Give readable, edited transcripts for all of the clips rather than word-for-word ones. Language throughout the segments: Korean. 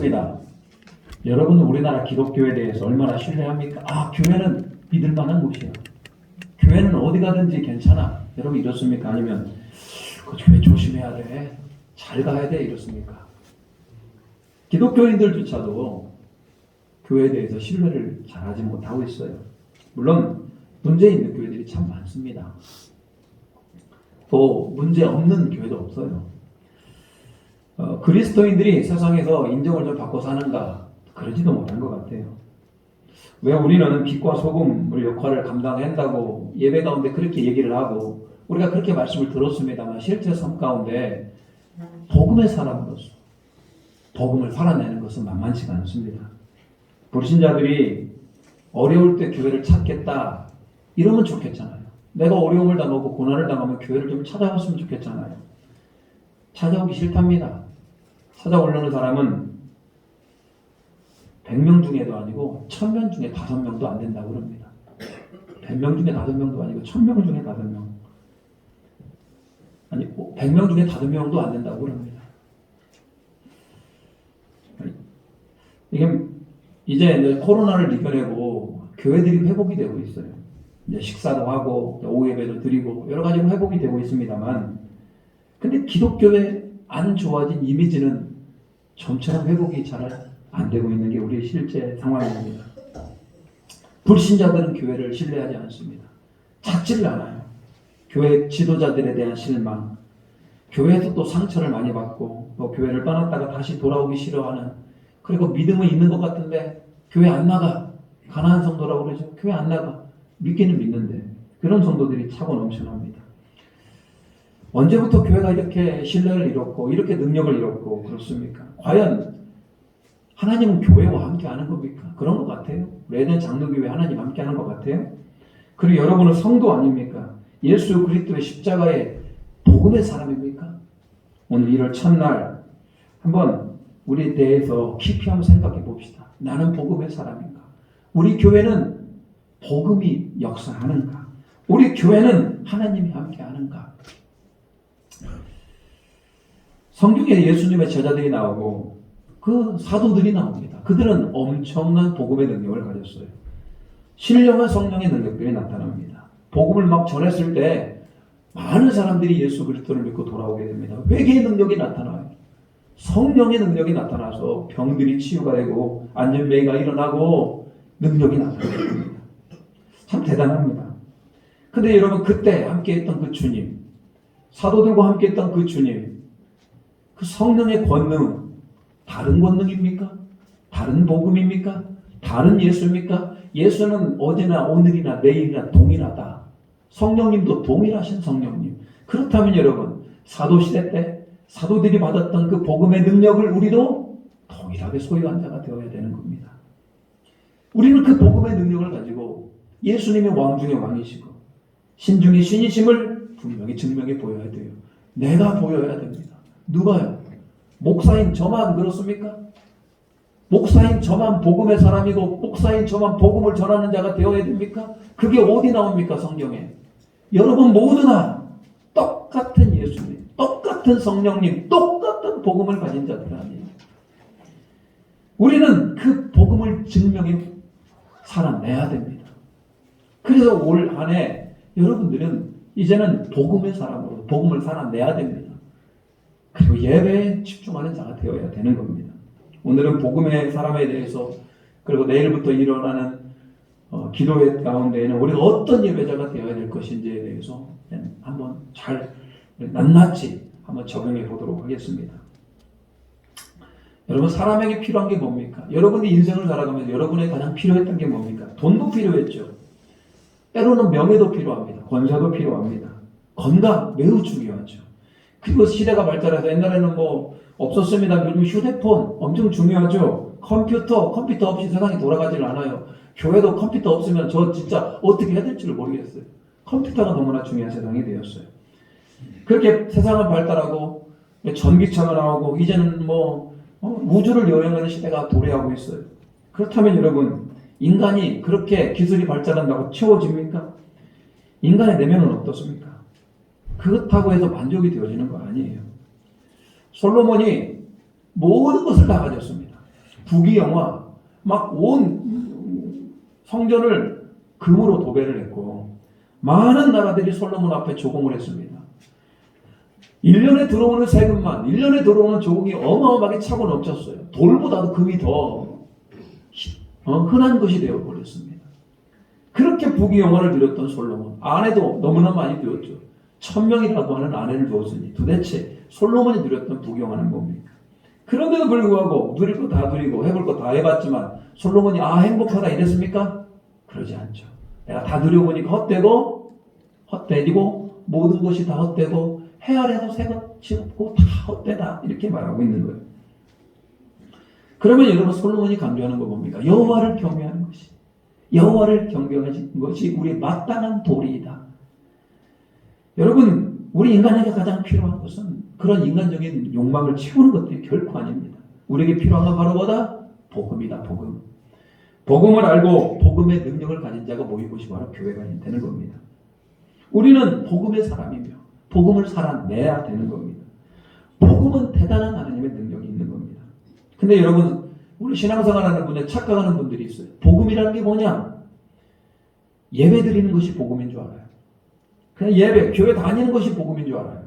묻습니다. 여러분은 우리나라 기독교에 대해서 얼마나 신뢰합니까? 교회는 믿을 만한 곳이야. 교회는 어디 가든지 괜찮아. 여러분 이렇습니까? 아니면 그 교회 조심해야 돼. 잘 가야 돼. 이렇습니까? 기독교인들조차도 교회에 대해서 신뢰를 잘하지 못하고 있어요. 물론 문제 있는 교회들이 참 많습니다. 또 문제 없는 교회도 없어요. 그리스도인들이 세상에서 인정을 좀 받고 사는가? 그러지도 못한 것 같아요. 왜 우리는 빛과 소금의 역할을 감당한다고 예배 가운데 그렇게 얘기를 하고 우리가 그렇게 말씀을 들었습니다만 실제 삶 가운데 복음의 사람으로서 복음을 살아내는 것은 만만치가 않습니다. 불신자들이 어려울 때 교회를 찾겠다 이러면 좋겠잖아요. 내가 어려움을 당하고 고난을 당하면 교회를 좀 찾아왔으면 좋겠잖아요. 찾아오기 싫답니다. 찾아오려는 사람은 100명 중에도 아니고 1000명 중에 5명도 안 된다고 그럽니다. 100명 중에 5명도 아니고 1000명 중에 5명. 아니 100명 중에 5명도 안 된다고 그럽니다. 이게 이제 코로나를 이겨내고 교회들이 회복이 되고 있어요. 이제 식사도 하고 오후 예배도 드리고 여러 가지로 회복이 되고 있습니다만 근데 기독교의 안 좋아진 이미지는 좀처럼 회복이 잘 안 되고 있는 게 우리의 실제 상황입니다. 불신자들은 교회를 신뢰하지 않습니다. 찾지를 않아요. 교회 지도자들에 대한 실망, 교회에서 또 상처를 많이 받고 또 교회를 떠났다가 다시 돌아오기 싫어하는 그리고 믿음은 있는 것 같은데 교회 안 나가. 가난한 성도라고 그러죠. 교회 안 나가. 믿기는 믿는데 그런 성도들이 차고 넘쳐납니다. 언제부터 교회가 이렇게 신뢰를 잃었고 이렇게 능력을 잃었고 그렇습니까? 과연 하나님은 교회와 함께 하는 겁니까? 그런 것 같아요. 레덴 장로교회 하나님 함께 하는 것 같아요. 그리고 여러분은 성도 아닙니까? 예수 그리스도의 십자가의 복음의 사람입니까? 오늘 1월 첫날 한번 우리에 대해서 깊이 한번 생각해 봅시다. 나는 복음의 사람인가? 우리 교회는 복음이 역사하는가? 우리 교회는 하나님이 함께 하는가? 성경에 예수님의 제자들이 나오고 그 사도들이 나옵니다. 그들은 엄청난 복음의 능력을 가졌어요. 신령한 성령의 능력들이 나타납니다. 복음을 막 전했을 때 많은 사람들이 예수 그리스도를 믿고 돌아오게 됩니다. 회개의 능력이 나타나요. 성령의 능력이 나타나서 병들이 치유가 되고 안전병이가 일어나고 능력이 나타납니다. 참 대단합니다. 근데 여러분 그때 함께했던 그 주님, 사도들과 함께했던 그 주님, 그 성령의 권능 다른 권능입니까? 다른 복음입니까? 다른 예수입니까? 예수는 어제나 오늘이나 내일이나 동일하다. 성령님도 동일하신 성령님. 그렇다면 여러분 사도시대 때 사도들이 받았던 그 복음의 능력을 우리도 동일하게 소유한 자가 되어야 되는 겁니다. 우리는 그 복음의 능력을 가지고 예수님이 왕 중의 왕이시고 신 중의 신이심을 분명히 증명해 보여야 돼요. 내가 보여야 됩니다. 누가요? 목사인 저만 그렇습니까? 목사인 저만 복음의 사람이고 목사인 저만 복음을 전하는 자가 되어야 됩니까? 그게 어디 나옵니까? 성경에. 여러분 모두나 똑같은 예수님, 똑같은 성령님, 똑같은 복음을 가진 자들 아니에요. 우리는 그 복음을 증명해 살아내야 됩니다. 그래서 올 한 해 여러분들은 이제는 복음의 사람으로 복음을 살아내야 됩니다. 그리고 예배에 집중하는 자가 되어야 되는 겁니다. 오늘은 복음의 사람에 대해서 그리고 내일부터 일어나는 기도회 가운데에는 우리가 어떤 예배자가 되어야 될 것인지에 대해서 한번 잘 낱낱이 한번 적용해 보도록 하겠습니다. 여러분 사람에게 필요한 게 뭡니까? 여러분이 인생을 살아가면서 여러분에게 가장 필요했던 게 뭡니까? 돈도 필요했죠. 때로는 명예도 필요합니다. 권세도 필요합니다. 건강 매우 중요하죠. 그리고 시대가 발달해서 옛날에는 뭐 없었습니다. 요즘 휴대폰 엄청 중요하죠. 컴퓨터 없이 세상이 돌아가질 않아요. 교회도 컴퓨터 없으면 저 진짜 어떻게 해야 될지를 모르겠어요. 컴퓨터가 너무나 중요한 세상이 되었어요. 그렇게 세상은 발달하고 전기차가 나오고 이제는 우주를 여행하는 시대가 도래하고 있어요. 그렇다면 여러분 인간이 그렇게 기술이 발달한다고 채워집니까? 인간의 내면은 어떻습니까? 그렇다고 해서 만족이 되어지는 거 아니에요. 솔로몬이 모든 것을 다 가졌습니다. 부귀영화, 막 온 성전을 금으로 도배를 했고 많은 나라들이 솔로몬 앞에 조공을 했습니다. 1년에 들어오는 세금만, 1년에 들어오는 조공이 어마어마하게 차고 넘쳤어요. 돌보다도 금이 더 흔한 것이 되어버렸습니다. 그렇게 부귀영화를 누렸던 솔로몬, 아내도 너무나 많이 두었죠. 1000명이라고 하는 아내를 두었으니 도대체 솔로몬이 누렸던 부귀영화는 뭡니까? 그런데도 불구하고 누릴 거 다 누리고 해볼 거 다 해봤지만 솔로몬이 행복하다 이랬습니까? 그러지 않죠. 내가 다 누려보니까 헛되고 모든 것이 다 헛되고 해 아래서 새것이 없고 다 헛되다 이렇게 말하고 있는 거예요. 그러면 여러분 솔로몬이 강조하는 거 뭡니까? 여호와를 경외하는 것이, 여호와를 경배하는 것이 우리의 마땅한 도리이다. 여러분 우리 인간에게 가장 필요한 것은 그런 인간적인 욕망을 채우는 것들이 결코 아닙니다. 우리에게 필요한 건 바로 뭐다? 복음이다. 복음. 복음을 알고 복음의 능력을 가진 자가 모인 곳이 바로 교회가 되는 겁니다. 우리는 복음의 사람이며 복음을 살아내야 되는 겁니다. 복음은 대단한 하나님의 능력이 있는 겁니다. 근데 여러분 우리 신앙생활하는 분에 착각하는 분들이 있어요. 복음이라는 게 뭐냐? 예배 드리는 것이 복음인 줄 알아요. 그냥 예배, 교회 다니는 것이 복음인 줄 알아요.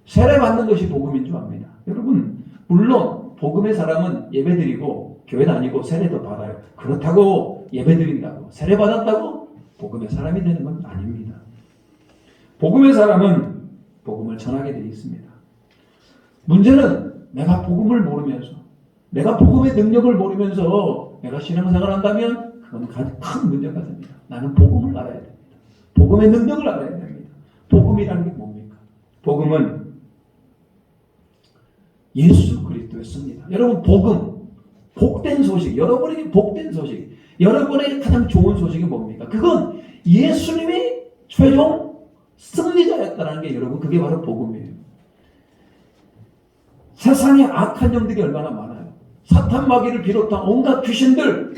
세례 받는 것이 복음인 줄 압니다. 여러분 물론 복음의 사람은 예배 드리고 교회 다니고 세례도 받아요. 그렇다고 예배 드린다고 세례 받았다고 복음의 사람이 되는 건 아닙니다. 복음의 사람은 복음을 전하게 되어 있습니다. 문제는 내가 복음을 모르면서 내가 복음의 능력을 모르면서 내가 신앙생활을 한다면 그건 큰 문제가 됩니다. 나는 복음을 알아야 됩니다. 복음의 능력을 알아야 됩니다. 복음이라는 게 뭡니까? 복음은 예수 그리스도의 승리다. 여러분 복음, 복된 소식, 여러분에게 복된 소식, 여러분에게 가장 좋은 소식이 뭡니까? 그건 예수님이 최종 승리자였다는 게 여러분 그게 바로 복음이에요. 세상에 악한 영들이 얼마나 많아요. 사탄 마귀를 비롯한 온갖 귀신들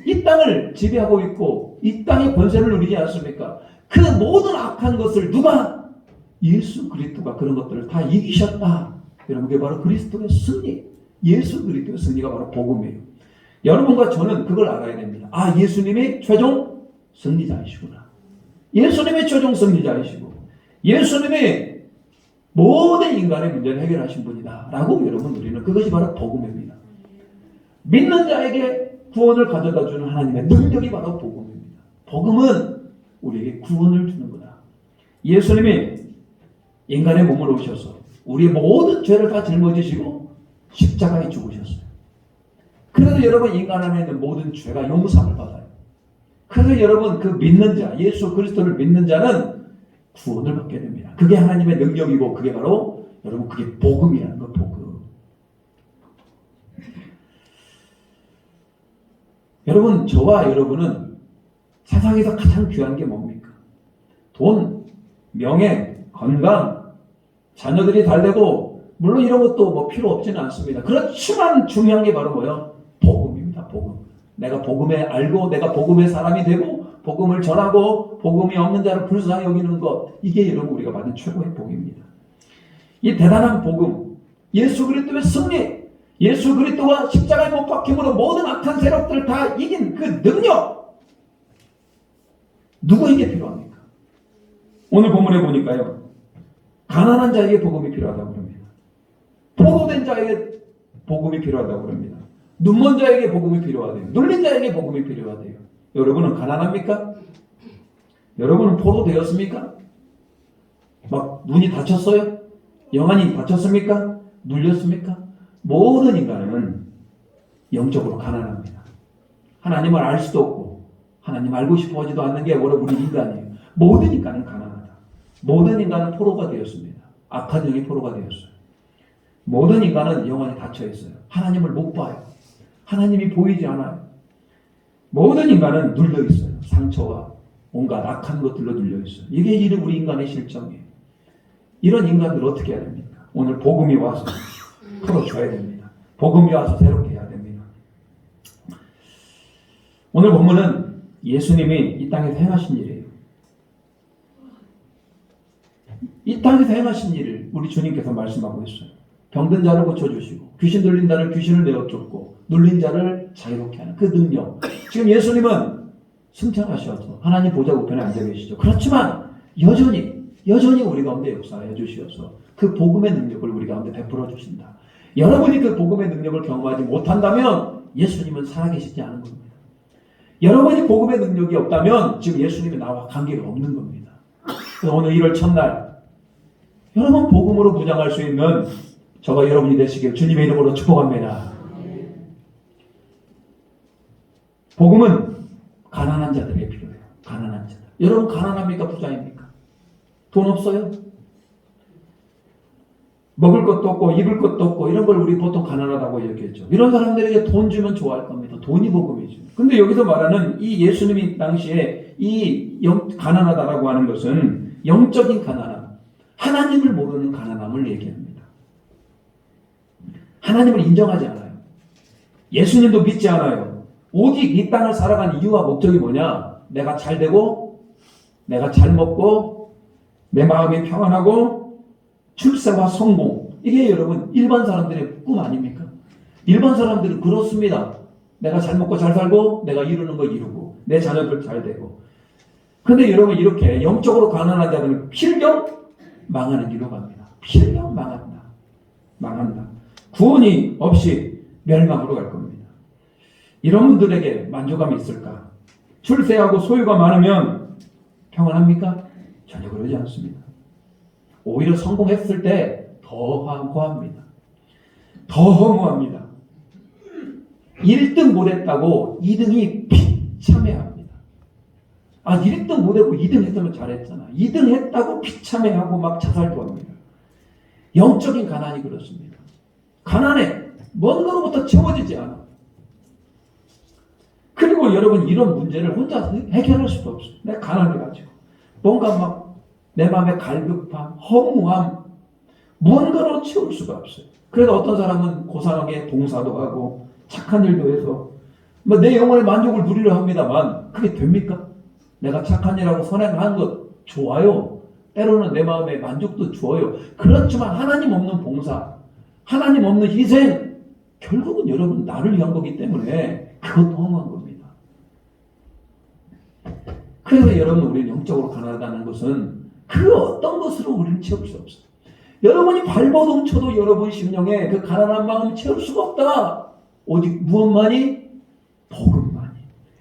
이 땅을 지배하고 있고 이 땅의 권세를 누리지 않습니까? 그 모든 악한 것을 누가? 예수 그리스도가 그런 것들을 다 이기셨다. 여러분 그게 바로 그리스도의 승리, 예수 그리스도의 승리가 바로 복음이에요. 여러분과 저는 그걸 알아야 됩니다. 예수님이 최종 승리자이시구나. 예수님이 최종 승리자이시고 예수님이 모든 인간의 문제를 해결하신 분이다 라고 여러분 우리는 그것이 바로 복음입니다. 믿는 자에게 구원을 가져다 주는 하나님의 능력이 바로 복음입니다. 복음은 우리에게 구원을 주는 거다. 예수님이 인간의 몸으로 오셔서 우리의 모든 죄를 다 짊어지시고 십자가에 죽으셨어요. 그래서 여러분 인간 안에 있는 모든 죄가 용서를 받아요. 그래서 여러분 그 믿는 자, 예수 그리스도를 믿는 자는 구원을 받게 됩니다. 그게 하나님의 능력이고 그게 바로 여러분 그게 복음이라는 거, 복음. 여러분 저와 여러분은 세상에서 가장 귀한 게 뭡니까? 돈, 명예, 건강, 자녀들이 달되고 물론 이런 것도 뭐 필요 없지는 않습니다. 그렇지만 중요한 게 바로 뭐예요? 복음입니다. 복음. 내가 복음에 알고 내가 복음의 사람이 되고 복음을 전하고 복음이 없는 자를 불쌍히 여기는 것, 이게 여러분 우리가 받은 최고의 복입니다. 이 대단한 복음, 예수 그리스도의 승리, 예수 그리스도가 십자가에 못 박힘으로 모든 악한 세력들을 다 이긴 그 능력, 누구에게 필요합니까? 오늘 본문에 보니까요, 가난한 자에게 복음이 필요하다고 그럽니다. 포로된 자에게 복음이 필요하다고 그럽니다. 눈먼 자에게 복음이 필요하대요. 눌린 자에게 복음이 필요하대요. 여러분은 가난합니까? 여러분은 포로되었습니까? 막 눈이 다쳤어요? 영안이 다쳤습니까? 눌렸습니까? 모든 인간은 영적으로 가난합니다. 하나님을 알 수도 없고 하나님 알고 싶어 하지도 않는 게 바로 우리 인간이에요. 모든 인간은 가난하다. 모든 인간은 포로가 되었습니다. 악한 영이 포로가 되었어요. 모든 인간은 영안이 닫혀 있어요. 하나님을 못 봐요. 하나님이 보이지 않아요. 모든 인간은 눌려 있어요. 상처와 온갖 악한 것들로 눌려 있어요. 이게 우리 인간의 실정이에요. 이런 인간들 어떻게 해야 됩니까? 오늘 복음이 와서 풀어줘야 됩니다. 복음이 와서 새롭게 해야 됩니다. 오늘 본문은 예수님이 이 땅에서 행하신 일이에요. 이 땅에서 행하신 일을 우리 주님께서 말씀하고 있어요. 병든 자를 고쳐주시고 귀신 들린 자를 귀신을 내어쫓고 눌린 자를 자유롭게 하는 그 능력. 지금 예수님은 승천하셔서 하나님 보좌 우편에 앉아 계시죠. 그렇지만 여전히 우리 가운데 역사하여 주시어서 그 복음의 능력을 우리 가운데 베풀어 주신다. 여러분이 그 복음의 능력을 경험하지 못한다면 예수님은 살아계시지 않은 겁니다. 여러분이 복음의 능력이 없다면 지금 예수님이 나와 관계가 없는 겁니다. 그래서 오늘 1월 첫날 여러분 복음으로 무장할 수 있는 저가 여러분이 되시길 주님의 이름으로 축복합니다. 복음은 가난한 자들에게 필요해요. 가난한 자들. 여러분 가난합니까? 부자입니까? 돈 없어요? 먹을 것도 없고 입을 것도 없고 이런 걸 우리 보통 가난하다고 얘기했죠. 이런 사람들에게 돈 주면 좋아할 겁니다. 돈이 복음이죠. 근데 여기서 말하는 이 예수님이 당시에 가난하다라고 하는 것은 영적인 가난함, 하나님을 모르는 가난함을 얘기합니다. 하나님을 인정하지 않아요. 예수님도 믿지 않아요. 오직 이 땅을 살아가는 이유와 목적이 뭐냐? 내가 잘 되고 내가 잘 먹고 내 마음이 평안하고 출세와 성공. 이게 여러분 일반 사람들의 꿈 아닙니까? 일반 사람들은 그렇습니다. 내가 잘 먹고 잘 살고 내가 이루는 거 이루고 내 자녀들 잘 되고. 근데 여러분 이렇게 영적으로 가난한 자들은 필경 망하는 길로 갑니다. 필경 망한다. 구원이 없이 멸망으로 갈 겁니다. 이런 분들에게 만족감이 있을까? 출세하고 소유가 많으면 평안합니까? 전혀 그러지 않습니다. 오히려 성공했을 때 더 황고합니다. 더 허무합니다. 1등 못했다고 2등이 비참해합니다. 1등 못하고 2등 했으면 잘했잖아. 2등 했다고 비참해하고 막 자살도 합니다. 영적인 가난이 그렇습니다. 가난해. 뭔가로부터 채워지지 않아. 그리고 여러분 이런 문제를 혼자 해결할 수도 없어요. 내가 가난해가지고 뭔가 막 내 마음에 갈급함, 허무함 무언가로 채울 수가 없어요. 그래서 어떤 사람은 고상하게 봉사도 하고 착한 일도 해서 내 영혼의 만족을 누리려 합니다만 그게 됩니까? 내가 착한 일하고 선행하는 것 좋아요. 때로는 내 마음의 만족도 좋아요. 그렇지만 하나님 없는 봉사, 하나님 없는 희생 결국은 여러분 나를 위한 거기 때문에 그것도 허무한 겁니다. 그래서 여러분 우리는 영적으로 가난하다는 것은 그 어떤 것으로 우리는 채울 수 없어요. 여러분이 발버둥 쳐도 여러분 심령에 그 가난한 마음 채울 수가 없다. 오직 무엇만이? 복음만이.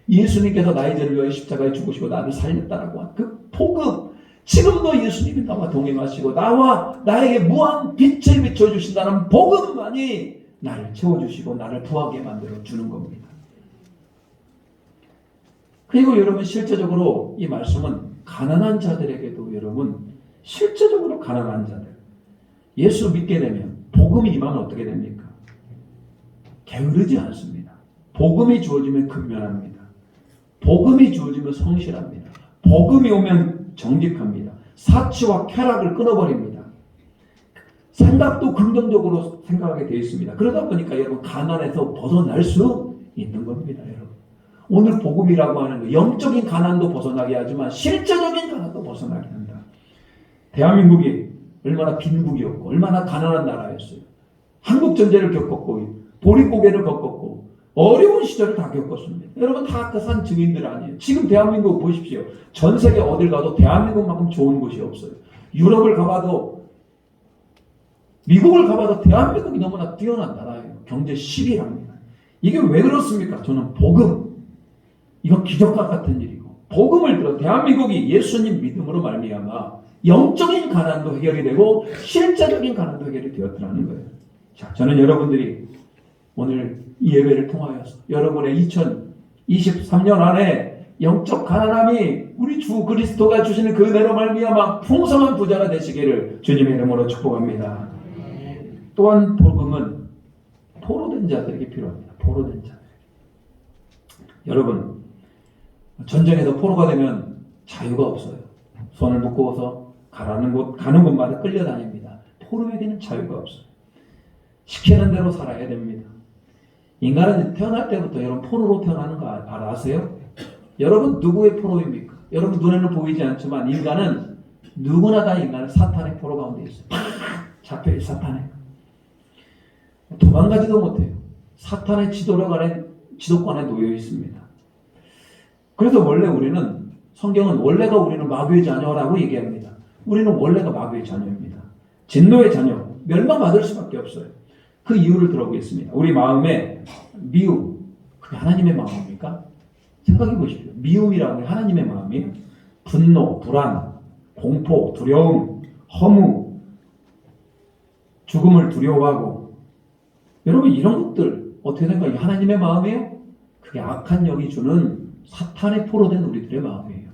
예수님께서 나의 죄를 위하여 십자가에 죽으시고 나를 살렸다라고 한 그 복음. 지금도 예수님이 나와 동행하시고 나와 나에게 무한 빛을 비춰주신다는 복음만이 나를 채워주시고 나를 부하게 만들어주는 겁니다. 그리고 여러분 실제적으로 이 말씀은 가난한 자들에게도 여러분 실제적으로 가난한 자들 예수 믿게 되면 복음이 임하면 어떻게 됩니까? 게으르지 않습니다. 복음이 주어지면 근면합니다. 복음이 주어지면 성실합니다. 복음이 오면 정직합니다. 사치와 쾌락을 끊어버립니다. 생각도 긍정적으로 생각하게 되어 있습니다. 그러다 보니까 여러분 가난에서 벗어날 수 있는 겁니다. 여러분 오늘 복음이라고 하는 거 영적인 가난도 벗어나게 하지만 실제적인 가난도 벗어나게 한다. 대한민국이 얼마나 빈국이었고 얼마나 가난한 나라였어요. 한국전쟁을 겪었고 보릿고개를 겪었고 어려운 시절을 다 겪었습니다. 여러분 다 그 산 증인들 아니에요. 지금 대한민국 보십시오. 전 세계 어딜 가도 대한민국만큼 좋은 곳이 없어요. 유럽을 가봐도 미국을 가봐도 대한민국이 너무나 뛰어난 나라예요. 경제 10위랍니다. 이게 왜 그렇습니까? 저는 복음 이건 기적과 같은 일이고 복음을 들어 대한민국이 예수님 믿음으로 말미암아 영적인 가난도 해결이 되고 실제적인 가난도 해결이 되었더라는 거예요. 자, 저는 여러분들이 오늘 이 예배를 통하여서 여러분의 2023년 안에 영적 가난함이 우리 주 그리스도가 주시는 그 은혜로 말미암아 풍성한 부자가 되시기를 주님의 이름으로 축복합니다. 또한 복음은 포로된 자들에게 필요합니다. 포로된 자들. 여러분 전쟁에서 포로가 되면 자유가 없어요. 손을 묶어서 가는 곳마다 끌려다닙니다. 포로에게는 자유가 없어요. 시키는 대로 살아야 됩니다. 인간은 태어날 때부터 여러분 포로로 태어나는 거 아세요? 여러분 누구의 포로입니까? 여러분 눈에는 보이지 않지만 인간은 누구나 다 인간은 사탄의 포로 가운데 있어요. 잡혀있어요. 사탄에. 도망가지도 못해요. 사탄의 지도권에 놓여 있습니다. 그래서 원래 우리는 성경은 원래가 우리는 마귀의 자녀라고 얘기합니다. 우리는 원래가 마귀의 자녀입니다. 진노의 자녀, 멸망받을 수밖에 없어요. 그 이유를 들어보겠습니다. 우리 마음에 미움, 그게 하나님의 마음입니까? 생각해 보십시오. 미움이라는 게 하나님의 마음이에요. 분노, 불안, 공포, 두려움, 허무, 죽음을 두려워하고, 여러분 이런 것들 어떻게 생각해요? 하나님의 마음이에요? 그게 악한 영이 주는 사탄의 포로된 우리들의 마음이에요.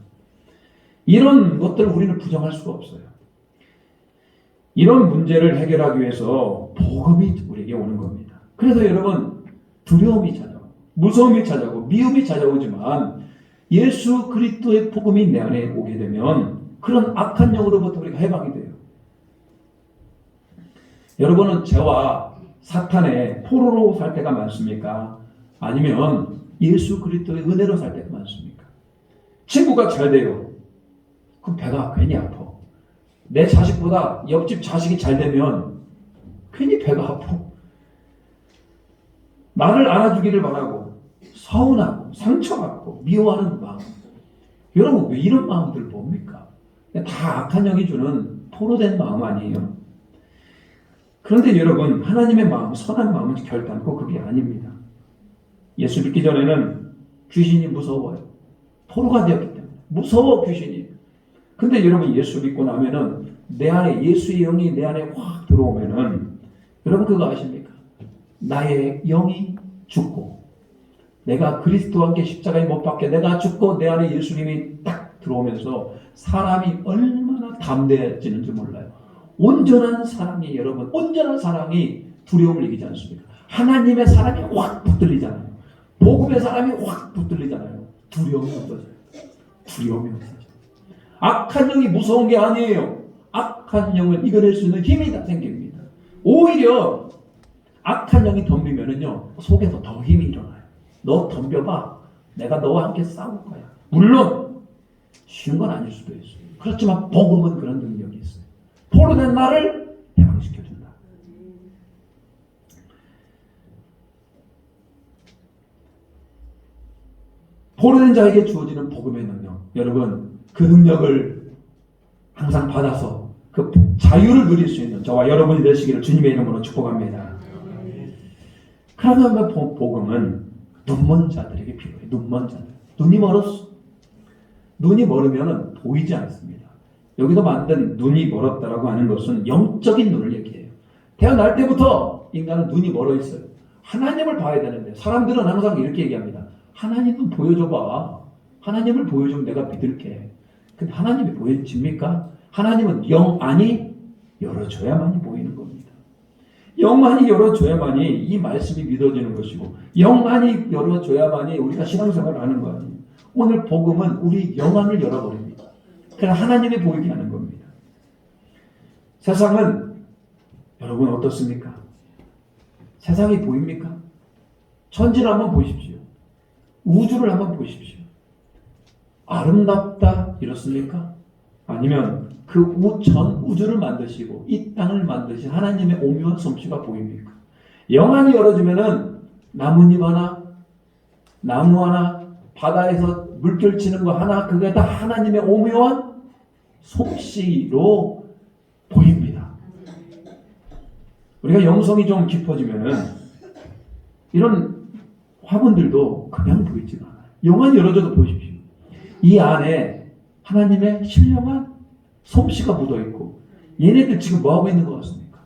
이런 것들을 우리는 부정할 수가 없어요. 이런 문제를 해결하기 위해서 복음이 우리에게 오는 겁니다. 그래서 여러분 두려움이 찾아오고 무서움이 찾아오고 미움이 찾아오지만 예수 그리스도의 복음이 내 안에 오게 되면 그런 악한 영으로부터 우리가 해방이 돼요. 여러분은 죄와 사탄의 포로로 살 때가 많습니까? 아니면 예수 그리스도의 은혜로 살 때가 많습니까? 친구가 잘 돼요. 그럼 배가 괜히 아파. 내 자식보다 옆집 자식이 잘 되면 괜히 배가 아파. 나를 안아주기를 바라고 서운하고 상처받고 미워하는 마음. 여러분 왜 이런 마음들 뭡니까? 다 악한 영이 주는 포로된 마음 아니에요? 그런데 여러분 하나님의 마음, 선한 마음은 결단코 그게 아닙니다. 예수 믿기 전에는 귀신이 무서워요. 포로가 되었기 때문에 무서워 귀신이. 근데 여러분 예수 믿고 나면은 내 안에 예수의 영이 내 안에 확 들어오면은 여러분 그거 아십니까? 나의 영이 죽고 내가 그리스도와 함께 십자가에 못 박혀 내가 죽고 내 안에 예수님이 딱 들어오면서 사람이 얼마나 담대해지는지 몰라요. 온전한 사랑이 여러분 온전한 사랑이 두려움을 이기지 않습니까? 하나님의 사랑이 확 붙들리잖아요. 복음의 사랑이 확 붙들리잖아요. 두려움이 없어져요. 두려움이 없어져요. 악한 영이 무서운 게 아니에요. 악한 영을 이겨낼 수 있는 힘이 다 생깁니다. 오히려 악한 영이 덤비면은요 속에서 더 힘이 일어나요. 너 덤벼봐. 내가 너와 함께 싸울 거야. 물론 쉬운 건 아닐 수도 있어요. 그렇지만 복음은 그런 능력이 있어요. 포로된 나를 해방시켜준다. 포로된 자에게 주어지는 복음의 능력. 여러분 그 능력을 항상 받아서 그 자유를 누릴 수 있는 저와 여러분이 되시기를 주님의 이름으로 축복합니다. 그러면 복음은 눈먼 자들에게 필요해요. 눈먼 자들. 눈이 멀었어. 눈이 멀으면 보이지 않습니다. 여기서 만든 눈이 멀었다라고 하는 것은 영적인 눈을 얘기해요. 태어날 때부터 인간은 눈이 멀어 있어요. 하나님을 봐야 되는데 사람들은 항상 이렇게 얘기합니다. 하나님 좀 보여줘봐. 하나님을 보여주면 내가 믿을게. 근데 하나님이 보여집니까? 하나님은 영 안이 열어줘야만이 보이는 겁니다. 영 안이 열어줘야만이 이 말씀이 믿어지는 것이고 영 안이 열어줘야만이 우리가 신앙생활을 하는 거 아니에요. 오늘 복음은 우리 영 안을 열어버립니다. 그래서 하나님이 보이게 하는 겁니다. 세상은 여러분 어떻습니까? 세상이 보입니까? 천지를 한번 보십시오. 우주를 한번 보십시오. 아름답다 이렇습니까? 아니면 그 전 우주를 만드시고 이 땅을 만드신 하나님의 오묘한 솜씨가 보입니까? 영안이 열어지면은 나뭇잎 하나, 나무 하나, 바다에서 물결 치는 거 하나 그게 다 하나님의 오묘한 솜씨로 보입니다. 우리가 영성이 좀 깊어지면은 이런 화분들도 그냥 보이지가 않아요. 영안이 열어져도 보십시오. 이 안에 하나님의 신령한 솜씨가 묻어있고 얘네들 지금 뭐하고 있는 것 같습니까?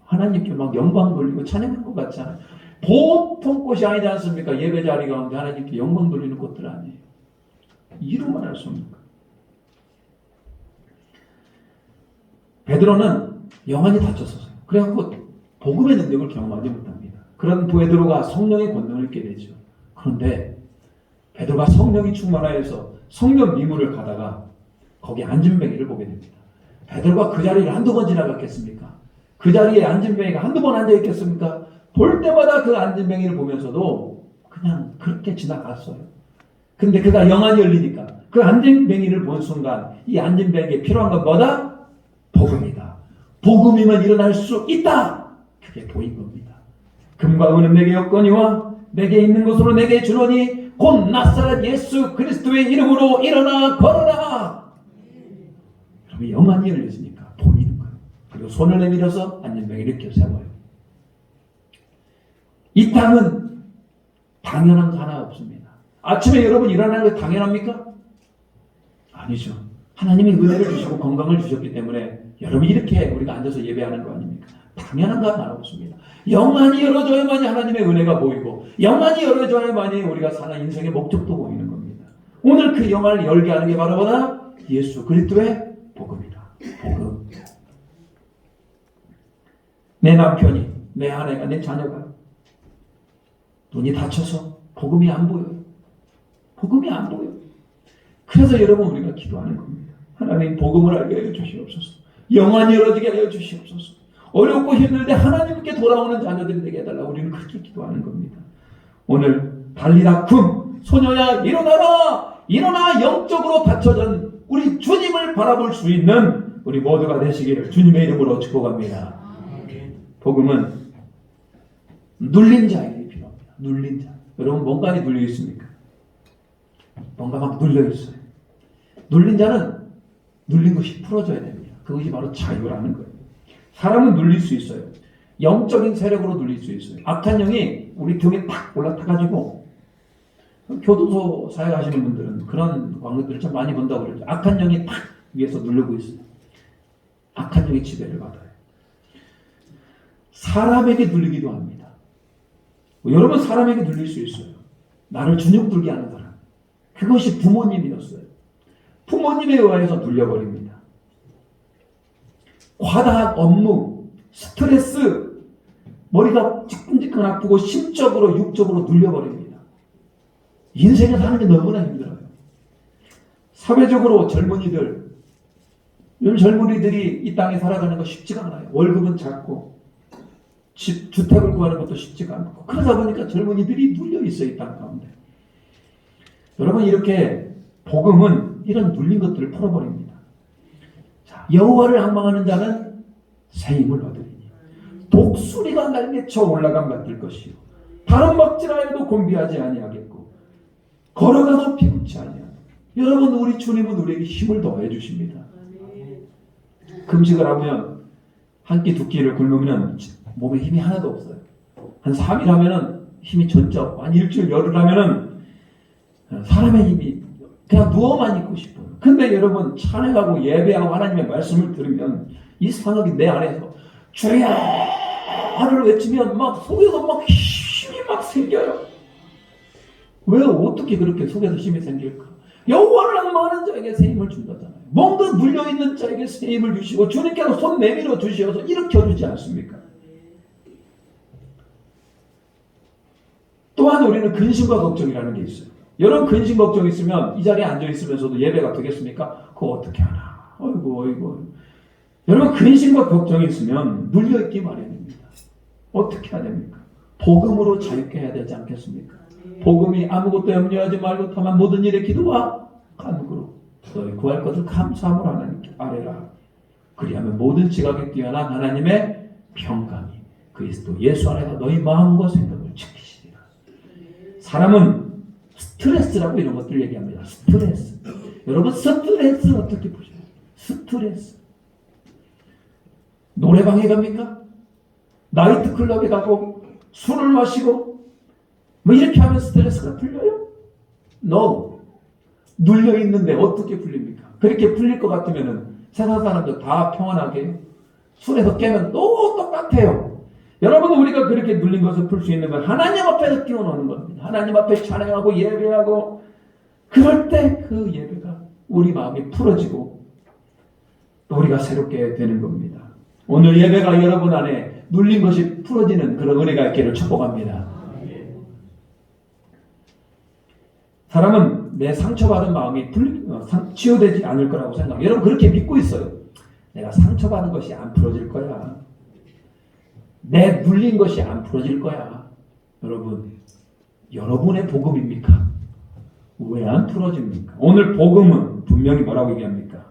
하나님께 막 영광 돌리고 찬양하는 것 같지 않아요? 보통 꽃이 아니지 않습니까? 예배 자리 가운데 하나님께 영광 돌리는 꽃들 아니에요. 이루만 할 수 없는 거예요. 베드로는 영안이 닫혔었어요. 그래갖고 복음의 능력을 경험하지 못합니다. 그런 베드로가 성령의 권능을 잊게 되죠. 그런데 베드로가 성령이 충만하여서 성령 미물을 가다가 거기 안진뱅이를 보게 됩니다. 베드로가 그 자리를 한두 번 지나갔겠습니까? 그 자리에 안진뱅이가 한두 번 앉아있겠습니까? 볼 때마다 그 안진뱅이를 보면서도 그냥 그렇게 지나갔어요. 근데 그가 영안이 열리니까 그 안진뱅이를 본 순간 이 안진뱅이에 필요한 건 뭐다? 복음이다. 복음이면 일어날 수 있다. 그게 보인 겁니다. 금과 은은 내게 없거니와 내게 있는 것으로 내게 주노니 곧 나사렛 예수 그리스도의 이름으로 일어나 걸어라. 그러면 영안이 열려지니까 보이는 거예요. 그리고 손을 내밀어서 안전병에 이렇게 세워요. 이 땅은 당연한 거 하나 없습니다. 아침에 여러분 일어나는 게 당연합니까? 아니죠. 하나님이 은혜를 주시고 건강을 주셨기 때문에 여러분 이렇게 우리가 앉아서 예배하는 거 아닙니까? 당연한 거 하나 없습니다. 영안이 열어줘야만이 하나님의 은혜가 보이고 영안이 열어줘야만이 우리가 사는 인생의 목적도 보이는 겁니다. 오늘 그 영안을 열게 하는 게 바로 뭐다? 예수 그리스도의 복음이다. 복음. 내 남편이, 내 아내가, 내 자녀가 눈이 다쳐서 복음이 안 보여요. 복음이 안 보여요. 그래서 여러분 우리가 기도하는 겁니다. 하나님 복음을 알게 하여 주시옵소서. 영안이 열어지게 하여 주시옵소서. 어렵고 힘들 때 하나님께 돌아오는 자녀들이 되게 해달라고 우리는 그렇게 기도하는 겁니다. 오늘 달리라 쿰 소녀야 일어나라. 일어나 영적으로 닫혀진 우리 주님을 바라볼 수 있는 우리 모두가 되시기를 주님의 이름으로 축복합니다. 복음은 눌린 자에게 필요합니다. 눌린 자. 여러분 뭔가에 눌려 있습니까? 뭔가 막 눌려 있어요. 눌린 자는 눌린 것이 풀어져야 됩니다. 그것이 바로 자유라는 거예요. 사람은 눌릴 수 있어요. 영적인 세력으로 눌릴 수 있어요. 악한 영이 우리 등에 탁 올라타가지고 교도소 사역하시는 분들은 그런 광고들을 참 많이 본다고 그러죠. 악한 영이 탁 위에서 누르고 있어요. 악한 영의 지배를 받아요. 사람에게 눌리기도 합니다. 여러분 사람에게 눌릴 수 있어요. 나를 주눅들게 하는 사람. 그것이 부모님이었어요. 부모님에 의해서 눌려버립니다. 과다한 업무, 스트레스, 머리가 찌끈찌끈 아프고 심적으로 육적으로 눌려버립니다. 인생에 사는 게 너무나 힘들어요. 사회적으로 젊은이들, 요즘 젊은이들이 이 땅에 살아가는 거 쉽지가 않아요. 월급은 작고 주택을 구하는 것도 쉽지가 않고 그러다 보니까 젊은이들이 눌려있어요. 이 땅 가운데. 여러분 이렇게 복음은 이런 눌린 것들을 풀어버립니다. 자, 여호와를 앙망하는 자는 새 힘을 얻으리니 독수리가 날개쳐 올라감 같을 것이요 다른 먹질하여도 곤비하지 아니하겠고 걸어가도 피곤치 아니하고. 여러분 우리 주님은 우리에게 힘을 더해 주십니다. 금식을 하면 한 끼 두 끼를 굶으면 몸에 힘이 하나도 없어요. 한 3일 하면은 힘이 전적, 한 일주일 열흘 하면은 사람의 힘이 그냥 누워만 있고 싶어요. 근데 여러분 찬양하고 예배하고 하나님의 말씀을 들으면 이 상업이 내 안에서 주야를 외치면 막 속에서 막 힘이 막 생겨요. 왜 어떻게 그렇게 속에서 힘이 생길까? 여호와를 앙망하는 자에게 새 힘을 준다잖아요. 뭔가 눌려있는 자에게 새 힘을 주시고 주님께서 손 내밀어 주셔서 일으켜주지 않습니까? 또한 우리는 근심과 걱정이라는 게 있어요. 여러분 근심 걱정 있으면 이 자리에 앉아 있으면서도 예배가 되겠습니까? 그거 어떻게 하나? 어이구. 여러분 근심과 걱정이 있으면 눌려있기 마련입니다. 어떻게 해야 됩니까? 복음으로 자유케 해야 되지 않겠습니까? 복음이 아무것도 염려하지 말고 다만 모든 일에 기도와 간구로 너희 구할 것을 감사함으로 하나님께 아뢰라. 그리하면 모든 지각에 뛰어난 하나님의 평강이 그리스도 예수 안에서 너희 마음과 생각을 지키시리라. 사람은 스트레스라고 이런 것들 얘기합니다. 스트레스. 여러분 스트레스 어떻게 보셔요? 스트레스. 노래방에 갑니까? 나이트클럽에 가고 술을 마시고 뭐 이렇게 하면 스트레스가 풀려요? No. 눌려있는데 어떻게 풀립니까? 그렇게 풀릴 것 같으면 세상 사람들 다 평안하게 해요. 술에서 깨면 또 똑같아요. 여러분 우리가 그렇게 눌린 것을 풀 수 있는 건 하나님 앞에서 뛰어노는 겁니다. 하나님 앞에 찬양하고 예배하고 그럴 때 그 예배가 우리 마음이 풀어지고 또 우리가 새롭게 되는 겁니다. 오늘 예배가 여러분 안에 눌린 것이 풀어지는 그런 은혜가 있기를 축복합니다. 사람은 내 상처받은 마음이 치유되지 않을 거라고 생각해요. 여러분 그렇게 믿고 있어요. 내가 상처받은 것이 안 풀어질 거야. 내 눌린 것이 안 풀어질 거야. 여러분, 여러분의 복음입니까? 왜 안 풀어집니까? 오늘 복음은 분명히 뭐라고 얘기합니까?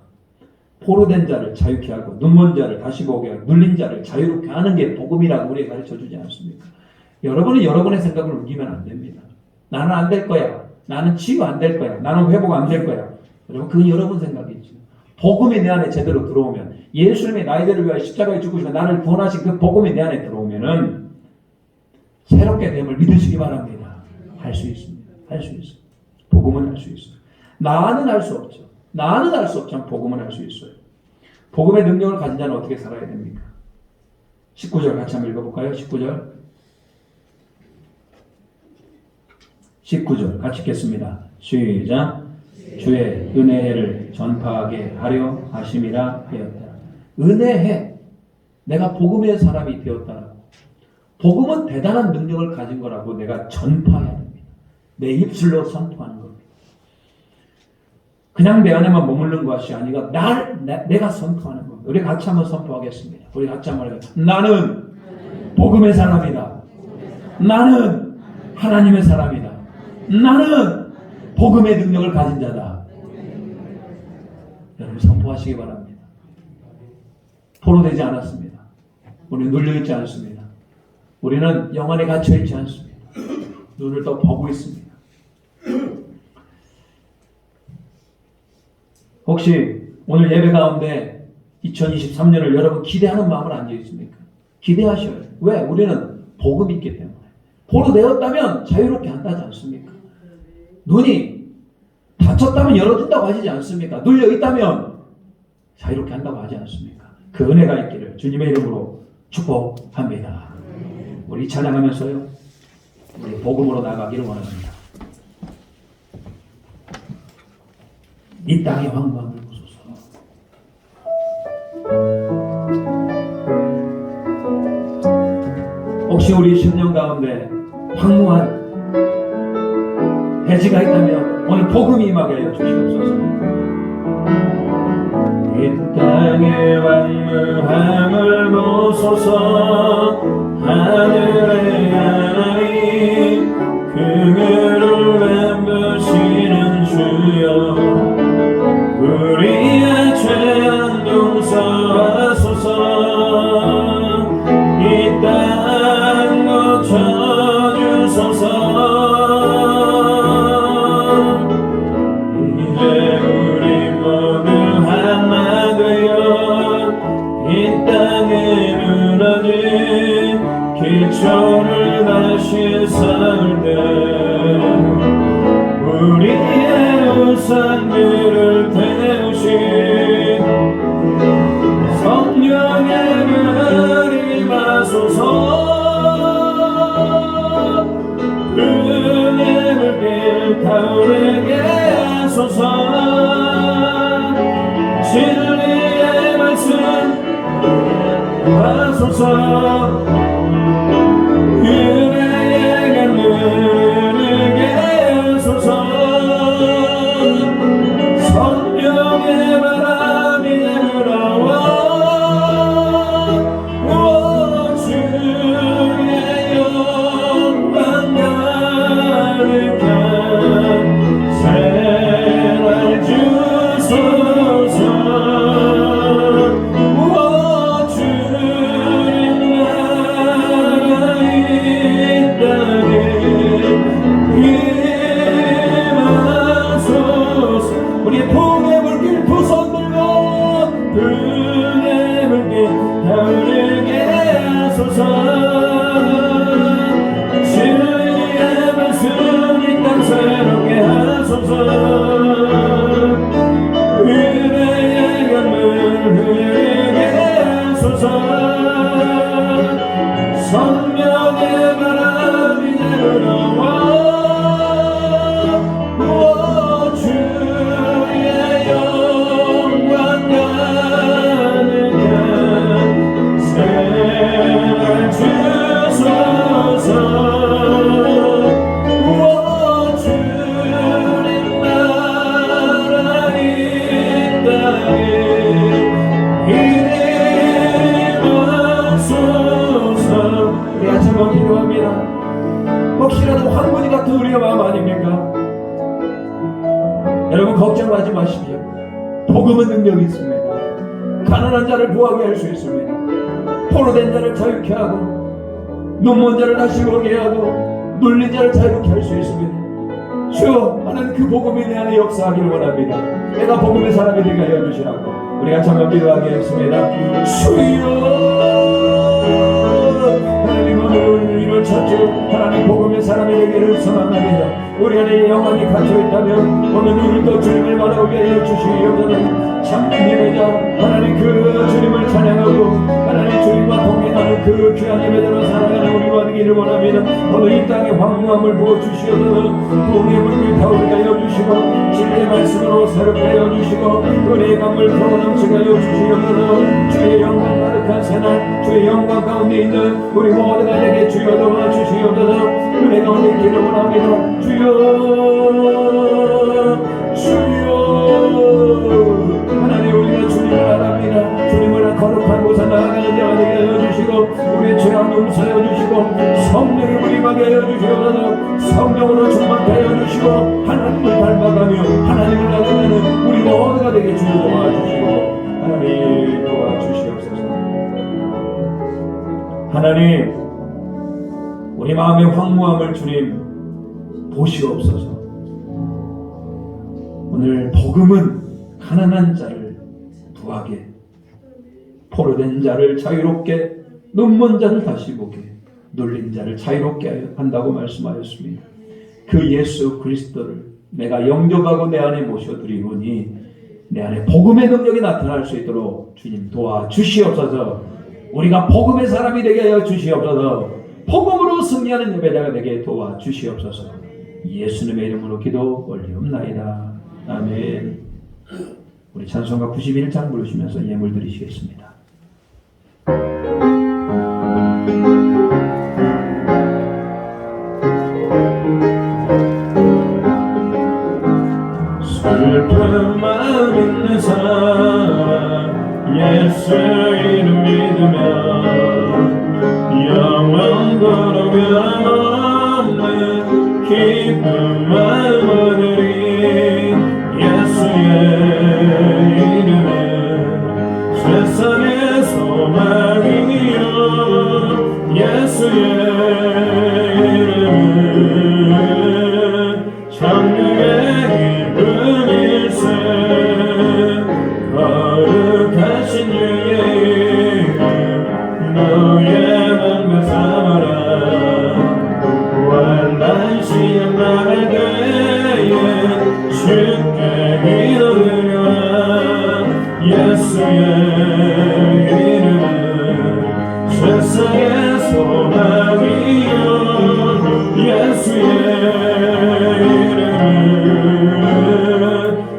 포로된 자를 자유케 하고 눈먼 자를 다시 보게 하고 눌린 자를 자유롭게 하는 게 복음이라고 우리에게 가르쳐주지 않습니까? 여러분은 여러분의 생각을 우기면 안 됩니다. 나는 안 될 거야. 나는 치유 안 될 거야. 나는 회복 안 될 거야. 여러분 그건 여러분 생각이지. 복음이 내 안에 제대로 들어오면 예수님의 나이들을 위하여 십자가에 죽으시고 나를 구원하신 그 복음이 내 안에 들어오면은 새롭게 됨을 믿으시기 바랍니다. 할 수 있습니다. 할 수 있어요. 복음은 할 수 있어요. 나는 할 수 없죠. 나는 할 수 없지만 복음은 할 수 있어요. 복음의 능력을 가진 자는 어떻게 살아야 됩니까? 19절 같이 한번 읽어볼까요? 19절 같이 읽겠습니다. 시작. 주의 은혜를 전파하게 하려 하심이라 하였다. 은혜해. 내가 복음의 사람이 되었다라고. 복음은 대단한 능력을 가진 거라고 내가 전파해야 됩니다. 내 입술로 선포하는 겁니다. 그냥 내 안에만 머무르는 것이 아니라 내가 선포하는 겁니다. 우리 같이 한번 선포하겠습니다. 우리 같이 한번 해보겠습니다. 나는 복음의 사람이다. 나는 하나님의 사람이다. 나는 복음의 능력을 가진 자다. 여러분 선포하시기 바랍니다. 포로되지 않았습니다. 우리는 눌려있지 않습니다. 우리는 영안에 갇혀있지 않습니다. 눈을 또 보고 있습니다. 혹시 오늘 예배 가운데 2023년을 여러분 기대하는 마음으로 앉아있습니까? 기대하셔요. 왜? 우리는 복음이 있기 때문에. 포로되었다면 자유롭게 한다지 않습니까? 눈이 닫혔다면 열어준다고 하시지 않습니까? 눌려있다면 자유롭게 한다고 하지 않습니까? 그 은혜가 있기를 주님의 이름으로 축복합니다. 우리 찬양하면서요, 우리 복음으로 나가기를 원합니다. 이 땅의 황무함을 보소서. 혹시 우리 10년 가운데 황무한 해지가 있다면 오늘 복음이 임하게 하여 주시옵소서. 이 땅의 황무함을 보소서. 하늘의 하나님 그를 갚으시는 주여 우리의 죄악 용서하소서. 이 땅 고쳐주소서. 이제 우리 모두 하나 되어 이 땅에 무너진 기초를 다시 쌓을 때 우리의 우상들을 태우신 성령의 별이 마소서. 은혜를 길 타오르게 하소서. 진리의 말씀 하소서. 은혜의 강물 흐르게 하소서. 성령의 바람이 불어와 주의 영광 가득한 생활 주소서. 우리의 복음의 물길 두 손 들고 은혜의 물길 타오르게 하소서. 진리의 말씀 이 땅 새롭게 하소서. 은혜의 강물 흐르게 하소서. 성령의 바람이 불어와 혹시라도 황무지 같은 우리의 마음 아닙니까? 여러분 걱정하지 마십시오. 복음은 능력이 있습니다. 가난한 자를 부하게 할 수 있습니다. 포로된 자를 자유케 하고 눈먼 자를 다시 보게 하고 눌린 자를 자유케 할 수 있습니다. 주여, 하나님 그 복음이 내 안에 역사하기를 원합니다. 내가 복음의 사람이 되게 하여 주시라고 우리가 잠깐 기도하겠습니다. 주여, 하나님 오늘 이를 찾죠. 하나님 복음의 사람이 되기를 소망합니다. 우리 안에 영혼이 갇혀있다면 오늘 우리 또 주님을 바라보게 하여 주시옵소서. 참된 예배자 하나님 그 주님을 찬양하고 하나님 주님과 동행하는 그 귀한 예배자로 살아가는 우리가 되기를 원합니다. 오늘 이 땅에 황무함을 부어주시옵소서. 부흥의 물을 타오르게 하여 주시고 진리의 말씀으로 새롭게 하여 주시고 은혜의 강물 풀어넘치게 하여 주시옵소서. 주의 영광 가득한 새날 주의 영광 가운데 있는 우리 모두가 내게 주여 도와주시옵소서. 은혜 가운데 있기를 원합니다. 주여, 주여, 하나님 우리가 주님을 알아갑니다. 주님을 거룩한 곳에 나아가는 자가 되게 하여 주시고 우리의 죄악 용서하여 주시고 성령을 우리에게 하여 주시옵소서. 성령으로 충만케 하여 주시고 하나님을 닮아가며 하나님을 알아가는 우리 모두가 되게 주여 도와주시고 하나님 도와주시옵소서. 하나님 우리 마음의 황무함을 주님 보시옵소서. 오늘 복음은 가난한 자를 부하게, 포로된 자를 자유롭게, 눈먼 자를 다시 보게, 눌린 자를 자유롭게 한다고 말씀하였습니다. 그 예수 그리스도를 내가 영접하고 내 안에 모셔드리오니 내 안에 복음의 능력이 나타날 수 있도록 주님 도와주시옵소서. 우리가 복음의 사람이 되게 하여 주시옵소서. 복음으로 승리하는 예배자가 되게 도와주시옵소서. 예수님의 이름으로 기도 올리옵나이다. 아멘. 우리 찬송가 91장 부르시면서 예물 드리시겠습니다. 슬픈 마음 있는 사람 예수 이름 믿으면 영원토록 변함없는 기쁜 마음 얻으리. 예수의 이름은 세상의 소망이요 예수의 이름은 천국의 기쁨일세. 거룩하신 주의 이름 너의 맘과 삼아라. 환난 시험 나갈 때에 주께 기도드려라. 예수의 이름은 세상의 소망이요 예수의 이름은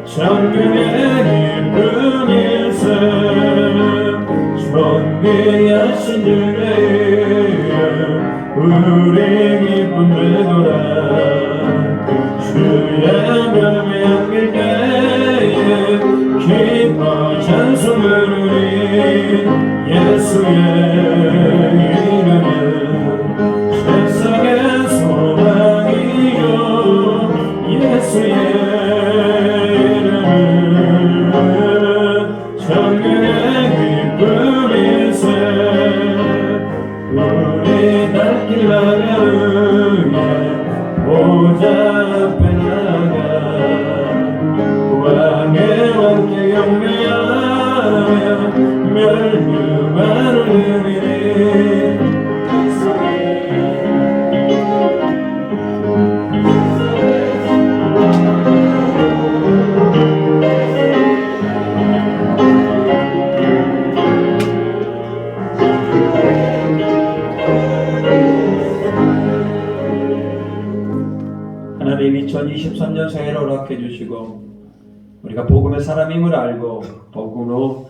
천국의 기쁨일세. 존귀하신 주의 이름 우리 기쁨 되도다. 주의 명에 안길 때에 기뻐 찬송을 우리. 예수의 이름은 세상의 소망이요 예수의 이름은 천국의 기쁨일세. 우리 달길 나가으며 보좌 앞에 나가 왕의 왕께 경배하며 멸류관을 누리리. 하나님 2023년 새해를 허락해 주시고 우리가 복음의 사람임을 알고 복음으로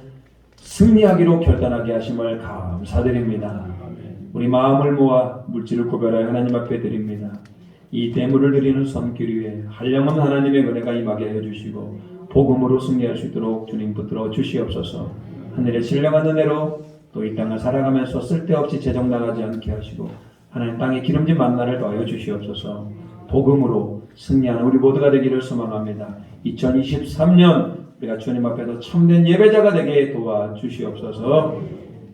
승리하기로 결단하게 하심을 감사드립니다. 우리 마음을 모아 물질을 구별하여 하나님 앞에 드립니다. 이 대물을 드리는 손길 위에 한량없는 하나님의 은혜가 임하게 해주시고 복음으로 승리할 수 있도록 주님 붙들어 주시옵소서. 하늘의 신령한 은혜로 또 이 땅을 살아가면서 쓸데없이 재정당하지 않게 하시고 하나님 땅에 기름진 만나를 더하여 주시옵소서. 복음으로 승리하는 우리 모두가 되기를 소망합니다. 2023년 우리가 주님 앞에서 참된 예배자가 되게 도와주시옵소서.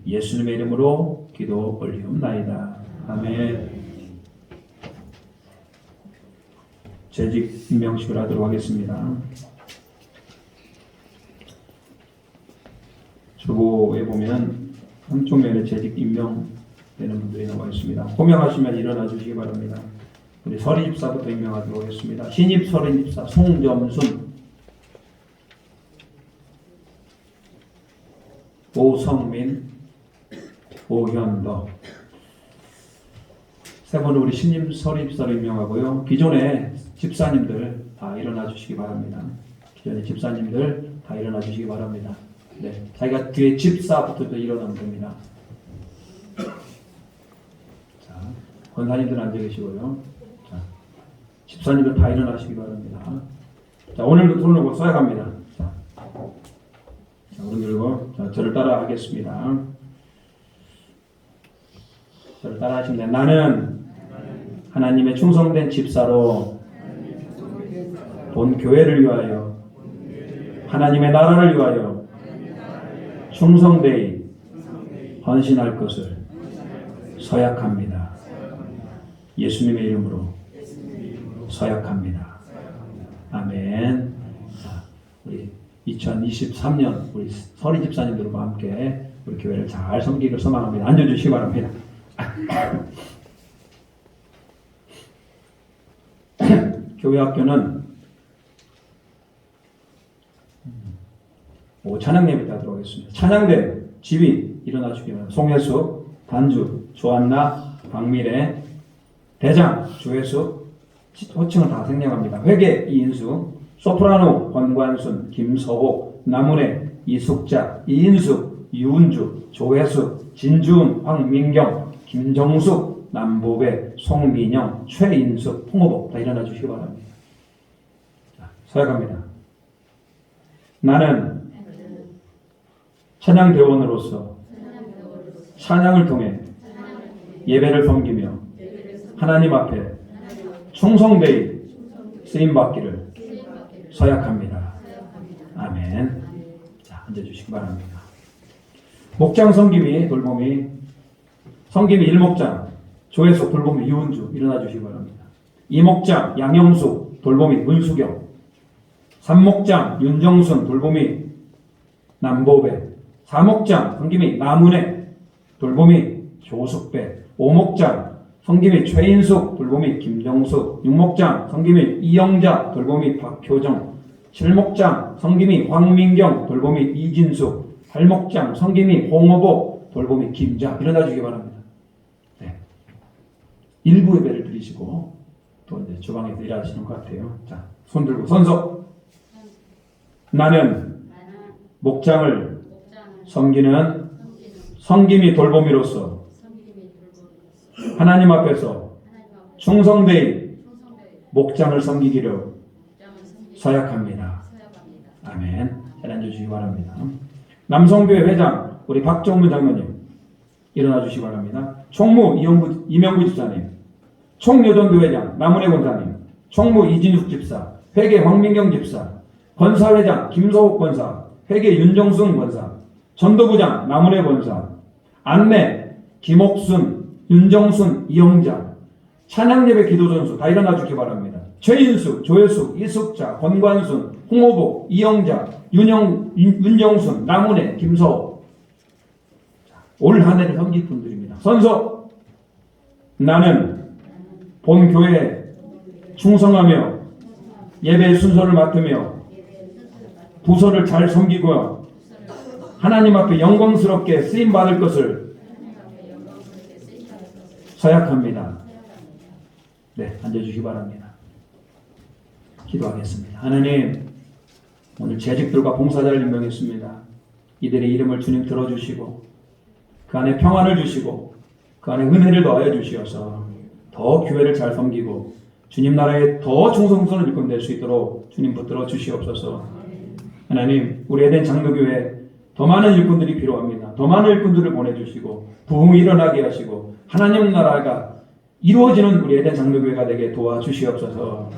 예수님의 이름으로 기도 올리옵나이다. 아멘. 재직 임명식을 하도록 하겠습니다. 주보에 보면 한쪽 면에 재직 임명되는 분들이 나와 있습니다. 호명하시면 일어나 주시기 바랍니다. 우리 서리집사부터 임명하도록 하겠습니다. 신입 서리집사 송점순, 오성민, 오현덕. 세 분은 우리 신입 서리집사로 임명하고요. 기존의 집사님들 다 일어나 주시기 바랍니다. 기존의 집사님들 다 일어나 주시기 바랍니다. 네, 자기가 뒤에 집사부터 일어나면 됩니다. 자, 권사님들 앉아 계시고요. 자, 집사님들 다 일어나시기 바랍니다. 자, 오늘도 손을 들고 서약합니다. 자, 오늘 들고 저를 따라 하겠습니다. 저를 따라 하시면 나는 하나님의 충성된 집사로 본 교회를 위하여 하나님의 나라를 위하여 충성되이 헌신할 것을 서약합니다. 예수님의 이름으로 서약합니다. 아멘. 자, 우리 2023년 우리 서리 집사님들과 함께 우리 교회를 잘 섬기기를 소망합니다. 앉아주시기 바랍니다. 교회 학교는 찬양 예배 때 하도록 하겠습니다. 찬양대 지휘 일어나 주시기 바랍니다. 송혜수, 단주, 조한나, 박미래, 대장, 조혜수, 호칭은 다 생략합니다. 회계 이인수, 소프라노 권관순, 김서호, 나문혜, 이숙자, 이인수, 유은주, 조혜수, 진주은, 황민경, 김정숙, 남보배, 송민영, 최인숙, 홍호복 다 일어나 주시기 바랍니다. 자, 서약합니다. 나는 찬양대원으로서 찬양을 통해 예배를 섬기며 하나님 앞에 충성되이 쓰임받기를 서약합니다. 아멘. 자, 앉아주시기 바랍니다. 목장 섬김이 돌봄이 섬김이 1목장 조혜숙 돌봄이 유은주 일어나 주시기 바랍니다. 2목장 양영수 돌봄이 문수경, 3목장 윤정순 돌봄이 남보배, 4목장 성김이 나문혜 돌봄이 조숙배, 5목장 성김이 최인숙 돌봄이 김정숙, 6목장 성김이 이영자 돌봄이 박효정, 7목장 성김이 황민경 돌봄이 이진숙, 8목장 성김이 홍호복 돌봄이 김자 일어나 주시기 바랍니다. 네. 일부 예배를 드리시고 또 이제 주방에서 일하시는 것 같아요. 자, 손 들고 선서. 나는 목장을 섬기는 섬김이 돌보미로서 하나님 앞에서 충성되이 목장을 섬기기를 서약합니다. 아멘. 잘 앉아주시기 바랍니다. 남성교회 회장 우리 박정문 장로님 일어나 주시기 바랍니다. 총무 이명구 집사님, 총여전도 회장 남은혜 권사님, 총무 이진숙 집사, 회계 황민경 집사, 권사회장 김서욱 권사, 회계 윤정순 권사, 전도부장 남은혜 권사, 안내 김옥순, 윤정순, 이영자, 찬양예배 기도전수 다 일어나 주기 바랍니다. 최인숙, 조혜숙, 이숙자, 권관순, 홍호복, 이영자, 윤정순, 남은혜, 김서욱. 올 한 해를 섬길 분들입니다. 선서. 나는 본 교회에 충성하며 예배의 순서를 맡으며 부서를 잘 섬기고 하나님 앞에 영광스럽게 쓰임받을 것을 서약합니다. 네, 앉아주시기 바랍니다. 기도하겠습니다. 하나님, 오늘 재직들과 봉사자를 임명했습니다. 이들의 이름을 주님 들어주시고 그 안에 평안을 주시고 그 안에 은혜를 더하여 주시어서 더 교회를 잘 섬기고 주님 나라에 더 충성스러운 일꾼 될 수 있도록 주님 붙들어 주시옵소서. 하나님, 우리 에덴 장로교회 더 많은 일꾼들이 필요합니다. 더 많은 일꾼들을 보내주시고 부흥이 일어나게 하시고 하나님 나라가 이루어지는 우리 에덴 장로교회가 되게 도와주시옵소서.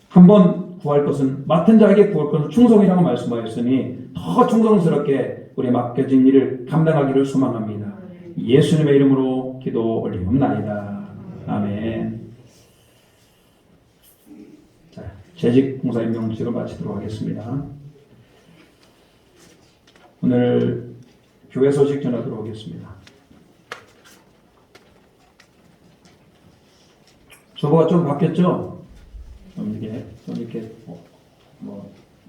한번 구할 것은 맡은 자에게 구할 것은 충성이라고 말씀하였으니 더 충성스럽게 우리 맡겨진 일을 감당하기를 소망합니다. 예수님의 이름으로 기도 올리옵나이다. 아멘. 자, 재직 봉사의 명식을 마치도록 하겠습니다. 오늘 교회 소식 전하도록 하겠습니다. 저거가 좀 바뀌었죠? 좀 이렇게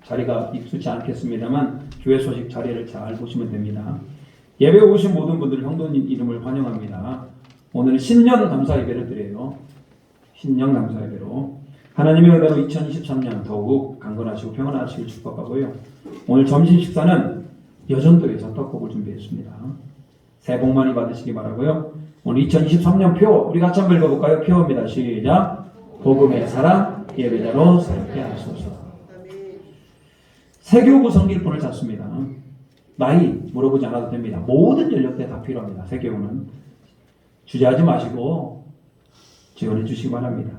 자리가 익숙치 않겠습니다만 교회 소식 자리를 잘 보시면 됩니다. 예배 오신 모든 분들 형도님 이름을 환영합니다. 오늘은 신년 감사 예배를 드려요. 신년 감사 예배로 하나님의 은혜로 2023년 더욱 강건하시고 평안하시길 축복하고요. 오늘 점심 식사는 여전도에서 떡국을 준비했습니다. 새해 복 많이 받으시기 바라고요. 오늘 2023년 표 우리 같이 한번 읽어볼까요? 표입니다. 시작. 복음의 사랑 예배자로 새롭게 하소서. 세교구 성길폰을 찾습니다. 나이 물어보지 않아도 됩니다. 모든 연령대 다 필요합니다. 세교구는 주저하지 마시고 지원해 주시기 바랍니다.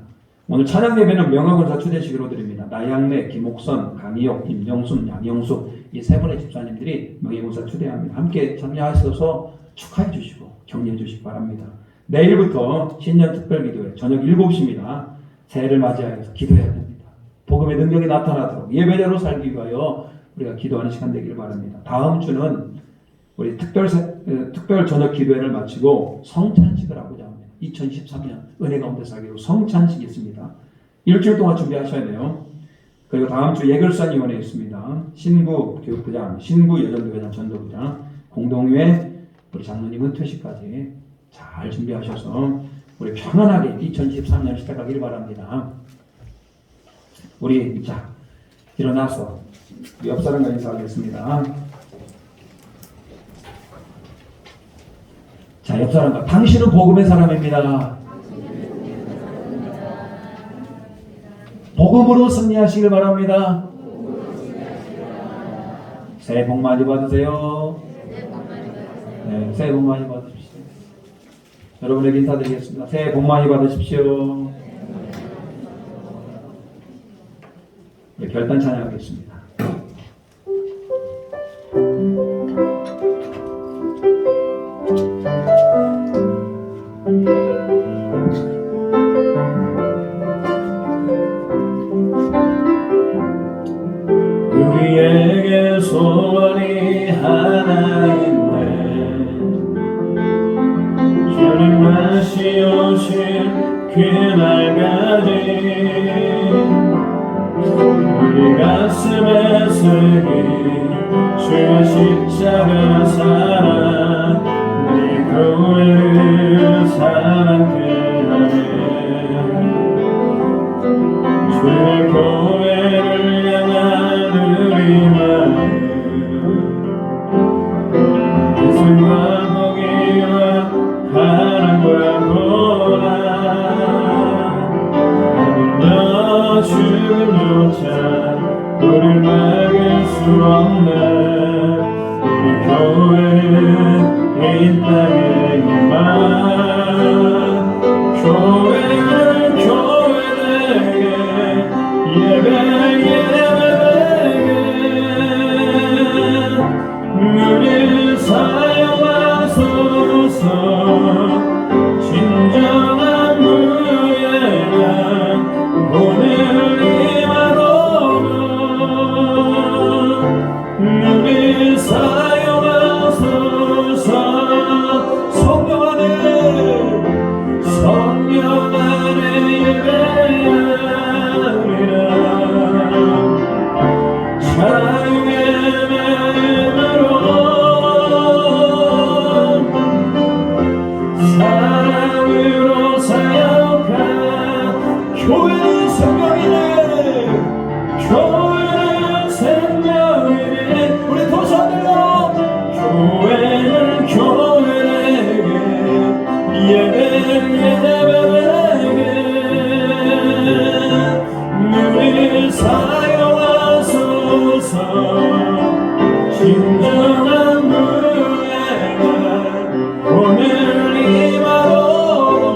오늘 찬양 예배는 명화권사 추대식으로 드립니다. 나양래, 김옥선, 강희옥, 임정순, 양영수 이 세 분의 집사님들이 명예권사 추대합니다. 함께 참여하셔서 축하해 주시고 격려해 주시기 바랍니다. 내일부터 신년 특별기도회 저녁 7시입니다. 새해를 맞이하여서 기도해야 됩니다. 복음의 능력이 나타나도록 예배자로 살기 위하여 우리가 기도하는 시간 되기를 바랍니다. 다음 주는 우리 특별 저녁 기도회를 마치고 성찬식을 하고자 합니다. 2023년 은혜 가운데 살기로 성찬식이 있습니다. 일주일 동안 준비하셔야 돼요. 그리고 다음 주 예결산위원회 있습니다. 신구 교육부장, 신구 여전도회장, 전도부장, 공동회 우리 장로님은 퇴식까지 잘 준비하셔서 우리 편안하게 2023년 시작하기를 바랍니다. 우리 자 일어나서 옆 사람과 인사하겠습니다. 자, 옆 사람과 당신은 복음의 사람입니다. 복음으로 승리하시길 바랍니다. 새해 복 많이 받으세요. 네, 새해 복 많이 받으십시오. 여러분에게 인사드리겠습니다. 새해 복 많이 받으십시오. 네, 결단 찬양하겠습니다. 우리에게 소원이 하나 있네. 주님 다시 오실 그날까지 우리 가슴에 새긴 주의 십자가 사랑 네 교회를 사랑케 하네. 주의 교회를 향한 우리 마음 예수와 보기와 사랑과 고난 너 죽음조차 우릴 막을 수 없네. 우리 교회는 이 땅의 희망 교회는 교회에게 예배 우리 사용하소서. 진정한 무예가 오늘 임하도록 우리 사용하소서. 성령 안에 예배하리라. 자유의 맘으로 사랑으로 사역한 교회는 생명이네. 교회는 생명이네. 우리 도시 한들로 교회는 교회에게 예배에게 우리 사용하소서. 진정한 무예가 오늘 임하도록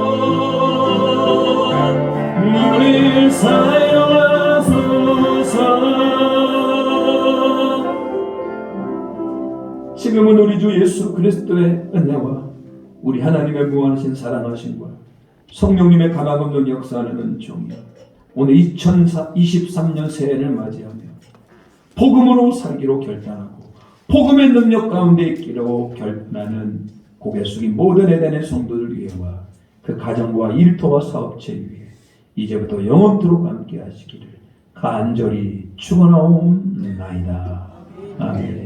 우리 사용하소서. 예수 그리스도의 은혜와 우리 하나님의 무한하신 사랑하심과 성령님의 가망없는 역사하는 은총이 오늘 2023년 새해를 맞이하며 복음으로 살기로 결단하고 복음의 능력 가운데 있기로 결단하는 고개 숙인 모든 에덴의 성도들 위해와 그 가정과 일터와 사업체 위에 이제부터 영원토록 함께 하시기를 간절히 축원하옵나이다. 아멘.